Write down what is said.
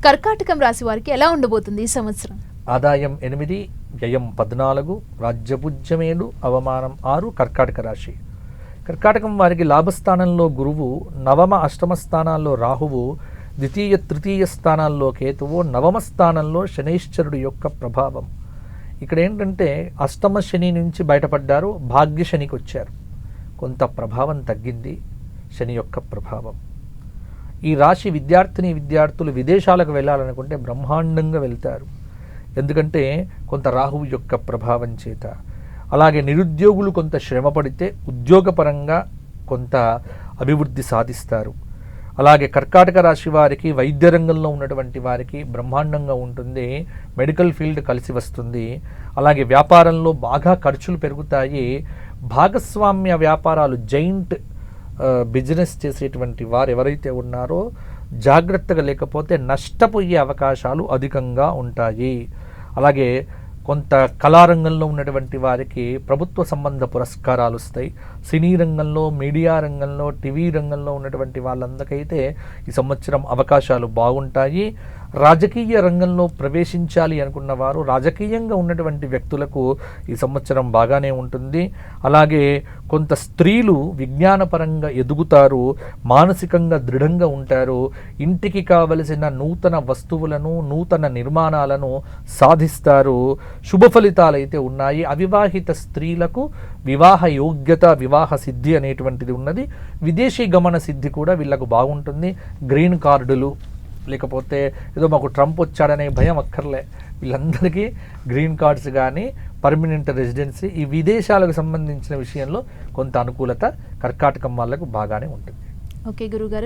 కర్కాటకం రాశి వారికి ఎలా ఉండబోతుంది ఈ సంవత్సరం? ఆదాయం 8, వ్యయం 14, రాజ్యపూజ్యం 7, అవమానం 6. కర్కాటక రాశి. కర్కాటకం వారికి లాభస్థానంలో గురువు, నవమ అష్టమ స్థానాల్లో రాహువు, ద్వితీయ తృతీయ స్థానాల్లో కేతువు, నవమ స్థానంలో శనైశ్చరుడు యొక్క ప్రభావం. ఇక్కడ ఏంటంటే అష్టమ శని నుంచి బయటపడ్డారు, భాగ్య శనికి వచ్చారు. కొంత ప్రభావం తగ్గింది శని యొక్క ప్రభావం. ఈ రాశి విద్యార్థులు విదేశాలకు వెళ్ళాలనుకుంటే బ్రహ్మాండంగా వెళ్తారు. ఎందుకంటే కొంత రాహువు యొక్క ప్రభావం చేత. అలాగే నిరుద్యోగులు కొంత శ్రమ పడితే ఉద్యోగపరంగా కొంత అభివృద్ధి సాధిస్తారు. అలాగే కర్కాటక రాశి వారికి వైద్య రంగంలో ఉన్నటువంటి వారికి బ్రహ్మాండంగా ఉంటుంది. మెడికల్ ఫీల్డ్ కలిసి వస్తుంది. అలాగే వ్యాపారంలో బాగా ఖర్చులు పెరుగుతాయి. భాగస్వామ్య వ్యాపారాలు, జైంట్ బిజినెస్ చేసేటువంటి వారు ఎవరైతే ఉన్నారో జాగ్రత్తగా లేకపోతే నష్టపోయే అవకాశాలు అధికంగా ఉంటాయి. అలాగే కొంత కళారంగంలో ఉన్నటువంటి వారికి ప్రభుత్వ సంబంధ పురస్కారాలు వస్తాయి. సినీ రంగంలో, మీడియా రంగంలో, టీవీ రంగంలో ఉన్నటువంటి వాళ్ళందరికైతే ఈ సంవత్సరం అవకాశాలు బాగుంటాయి. రాజకీయ రంగంలో ప్రవేశించాలి అనుకున్న వారు, రాజకీయంగా ఉన్నటువంటి వ్యక్తులకు ఈ సంవత్సరం బాగానే ఉంటుంది. అలాగే కొంత స్త్రీలు విజ్ఞానపరంగా ఎదుగుతారు, మానసికంగా దృఢంగా ఉంటారు. ఇంటికి కావలసిన నూతన వస్తువులను, నూతన నిర్మాణాలను సాధిస్తారు. శుభ ఫలితాలు అయితే ఉన్నాయి. అవివాహిత స్త్రీలకు వివాహ యోగ్యత, వివాహ సిద్ధి అనేటువంటిది ఉన్నది. విదేశీ గమన సిద్ధి కూడా వీళ్ళకు బాగుంటుంది. గ్రీన్ కార్డులు, లేకపోతే ఏదో మాకు ట్రంప్ వచ్చాడనే భయం అక్కర్లే. వీళ్ళందరికీ గ్రీన్ కార్డ్స్ కానీ, పర్మనెంట్ రెసిడెన్సీ, ఈ విదేశాలకు సంబంధించిన విషయంలో కొంత అనుకూలత కర్కాటకం వాళ్ళకు బాగానే ఉంటుంది. ఓకే గురుగారు.